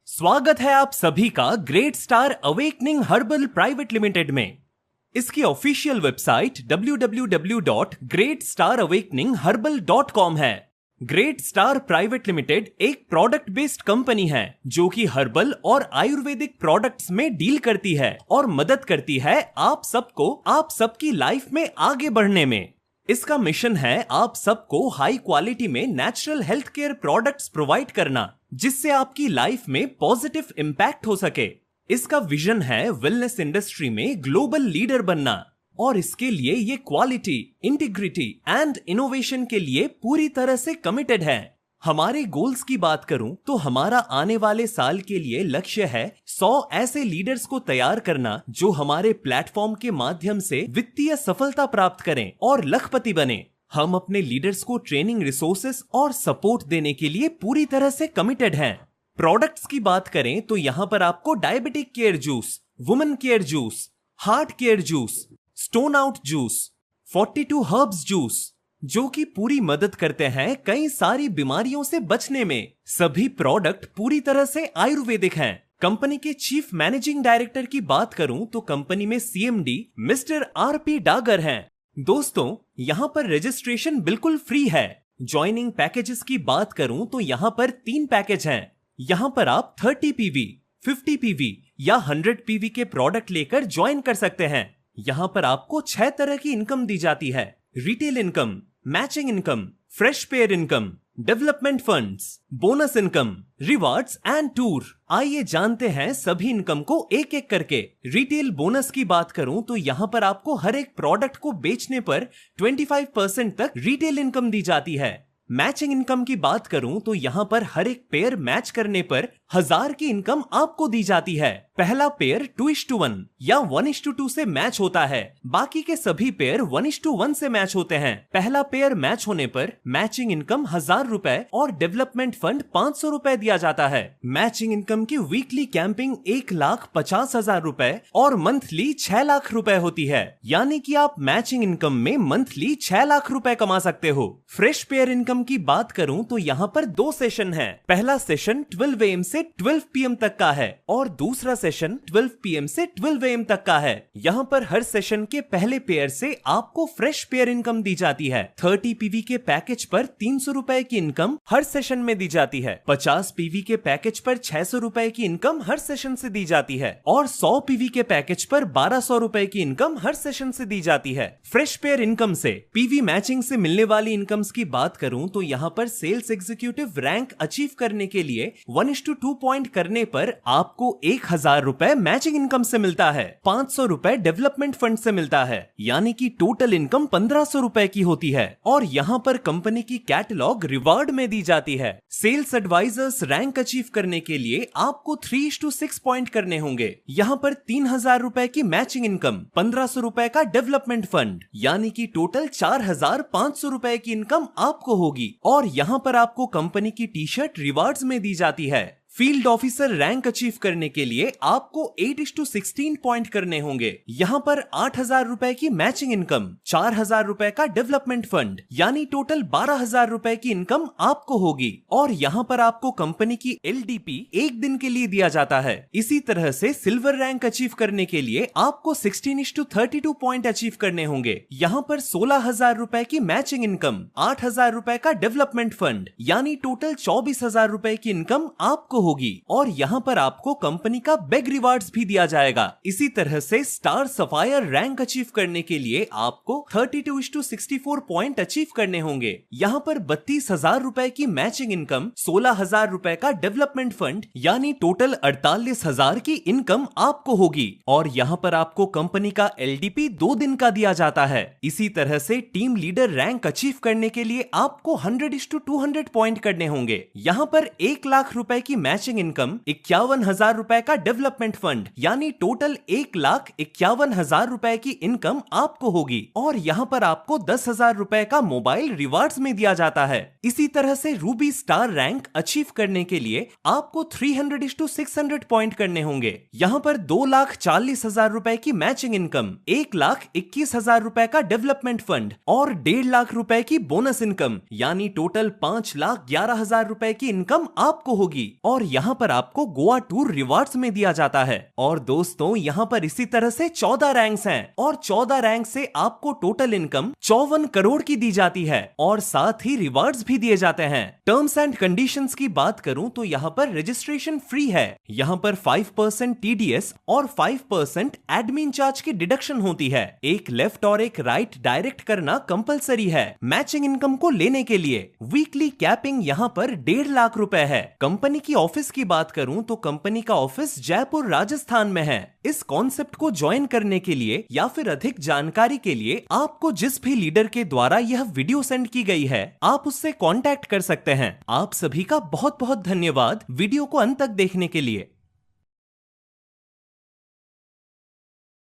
स्वागत है आप सभी का great star awakening herbal private limited में। इसकी ऑफिशियल वेबसाइट www.greatstarawakeningherbal.com है। ग्रेट स्टार प्राइवेट लिमिटेड एक प्रोडक्ट बेस्ड कंपनी है जो कि हर्बल और आयुर्वेदिक प्रोडक्ट्स में डील करती है और मदद करती है आप सबको आप सबकी लाइफ में आगे बढ़ने में। इसका मिशन है आप सबको हाई क्वालिटी में natural health care products provide करना, जिससे आपकी लाइफ में पॉजिटिव इम्पैक्ट हो सके। इसका विजन है वेलनेस इंडस्ट्री में ग्लोबल लीडर बनना और इसके लिए ये क्वालिटी, इंटीग्रिटी एंड इनोवेशन के लिए पूरी तरह से कमिटेड है। हमारे गोल्स की बात करूं तो हमारा आने वाले साल के लिए लक्ष्य है 100 ऐसे लीडर्स को तैयार करना जो हमारे प्लेटफॉर्म के माध्यम से वित्तीय सफलता प्राप्त करें और लखपति बने। हम अपने लीडर्स को ट्रेनिंग, रिसोर्सेस और सपोर्ट देने के लिए पूरी तरह से कमिटेड हैं। प्रोडक्ट्स की बात करें तो यहाँ पर आपको diabetic care juice, women care juice, heart care juice, stone out juice, 42 herbs juice जो कि पूरी मदद करते हैं कई सारी बीमारियों से बचने में। सभी प्रोडक्ट पूरी तरह से आयुर्वेदिक हैं। कंपनी के चीफ मैनेजिंग डायरेक्टर की बात करूं तो कंपनी में सीएमडी मिस्टर आरपी डागर हैं। दोस्तों, यहाँ पर रजिस्ट्रेशन बिल्कुल फ्री है। ज्वाइनिंग पैकेजेस की बात करूं तो यहाँ पर 3 पैकेज हैं। यहाँ पर आप 30 पीवी, 50 पीवी या 100 पीवी के प्रोडक्ट लेकर ज्वाइन कर सकते हैं। यहाँ पर आपको 6 तरह की इनकम दी जाती है: retail income, matching income, fresh pair income, development funds, bonus income, rewards and tour. आइए जानते हैं सभी इनकम को एक एक करके। रिटेल बोनस की बात करूं तो यहाँ पर आपको हर एक प्रोडक्ट को बेचने पर 25% तक रिटेल इनकम दी जाती है। मैचिंग इनकम की बात करूं तो यहाँ पर हर एक पेयर मैच करने पर 1000 की इनकम आपको दी जाती है। पहला पेयर 2:1 या 1:2 से मैच होता है, बाकी के सभी पेयर 1:1 से मैच होते हैं। पहला पेयर मैच होने पर मैचिंग इनकम 1000 रुपए और डेवलपमेंट फंड 500 रुपए दिया जाता है। मैचिंग इनकम की वीकली कैंपिंग 1,50,000 रुपए और मंथली 6 लाख रुपए होती है, यानी कि आप मैचिंग इनकम में मंथली 6 लाख रुपए कमा सकते हो। फ्रेश पेयर इनकम की बात करूं तो यहाँ पर 2 सेशन है। पहला सेशन 12 AM से 12 PM तक का है और दूसरा सेशन 12 PM से 12 AM तक का है। यहाँ पर हर सेशन के पहले पेयर से आपको फ्रेश पेयर इनकम दी जाती है। 30 पीवी के पैकेज पर 300 रुपए की इनकम हर सेशन में दी जाती है। 50 पीवी के पैकेज पर 600 रुपए की इनकम हर सेशन से दी जाती है और 100 पीवी के पैकेज पर 1200 रुपए की इनकम हर सेशन से दी जाती है। फ्रेश पेयर इनकम से पीवी मैचिंग से मिलने वाली इनकम्स की बात करूं तो यहाँ पर सेल्स एग्जीक्यूटिव रैंक अचीव करने के लिए 1:2 पॉइंट करने पर आपको 1000 रुपए मैचिंग इनकम से मिलता है, 500 रुपए डेवलपमेंट फंड से मिलता है, यानी कि टोटल इनकम 1500 रुपए की होती है। और यहाँ पर कंपनी की कैटलॉग रिवार्ड में दी जाती है। सेल्स एडवाइजर्स रैंक अचीव करने के लिए आपको 3:6 पॉइंट करने होंगे। यहाँ पर 3000 रुपए की मैचिंग इनकम, 1500 रुपए का डेवलपमेंट फंड, यानी कि टोटल 4500 रुपए की इनकम आपको होगी। और यहाँ पर आपको कंपनी की टी शर्ट रिवार्ड्स में दी जाती है। फील्ड ऑफिसर रैंक अचीव करने के लिए आपको 8:16 पॉइंट करने होंगे। यहाँ पर 8000 रुपए की मैचिंग इनकम, 4000 रुपए का डेवलपमेंट फंड, यानी टोटल 12000 रुपए की इनकम आपको होगी। और यहाँ पर आपको कंपनी की LDP 1 दिन के लिए दिया जाता है। इसी तरह से सिल्वर रैंक अचीव करने के लिए आपको 16:32 पॉइंट अचीव करने होंगे। यहाँ पर 16000 रुपए की मैचिंग इनकम, 8000 रुपए का डेवलपमेंट फंड, यानी टोटल 24000 रुपए की इनकम आपको होगी। और यहाँ पर आपको कंपनी का बेग रिवार्ड्स भी दिया जाएगा। इसी तरह से स्टार सफायर रैंक अचीव करने के लिए आपको 32:64 पॉइंट अचीव करने होंगे। यहाँ पर 32,000 रुपए की मैचिंग इनकम, 16,000 रुपए का डेवलपमेंट फंड, यानी टोटल 48,000 की इनकम आपको होगी। और यहाँ पर आपको कंपनी का LDP 2 दिन का दिया जाता है। इसी तरह से टीम लीडर रैंक अचीव करने के लिए आपको 100:200 पॉइंट करने होंगे। यहाँ पर 1 लाख रुपए की मैचिंग इनकम, 51,000 रुपए का डेवलपमेंट फंड, यानी टोटल 1,51,000 रुपए की इनकम आपको होगी। और यहाँ पर आपको 10,000 रुपए का मोबाइल रिवार्ड्स में दिया जाता है। इसी तरह से रूबी स्टार रैंक अचीव करने के लिए आपको 300:600 पॉइंट करने होंगे। यहाँ पर 2,40,000 रुपए की मैचिंग इनकम, 1,21,000 रुपए का डेवलपमेंट फंड और 1.5 लाख रुपए की बोनस इनकम, यानी टोटल 5,11,000 रुपए की इनकम आपको होगी। और और यहाँ पर आपको गोवा टूर रिवार्ड्स में दिया जाता है। और दोस्तों यहाँ पर इसी तरह से 14 रैंक्स हैं और 14 रैंक से आपको टोटल इनकम 54 करोड़ की दी जाती है और साथ ही रिवार्ड्स भी दिए जाते हैं। टर्म्स एंड कंडीशंस की बात करूं तो यहाँ पर रजिस्ट्रेशन फ्री है। यहाँ पर 5% TDS और 5% एडमिन चार्ज की डिडक्शन होती है। एक लेफ्ट और एक राइट डायरेक्ट करना कंपलसरी है। मैचिंग इनकम को लेने के लिए वीकली कैपिंग यहाँ पर 1.5 लाख रुपए है। कंपनी की ऑफिस की बात करूं तो कंपनी का ऑफिस जयपुर राजस्थान में है। इस कॉन्सेप्ट को ज्वाइन करने के लिए या फिर अधिक जानकारी के लिए आपको जिस भी लीडर के द्वारा यह वीडियो सेंड की गई है आप उससे कांटेक्ट कर सकते हैं। आप सभी का बहुत बहुत धन्यवाद वीडियो को अंत तक देखने के लिए।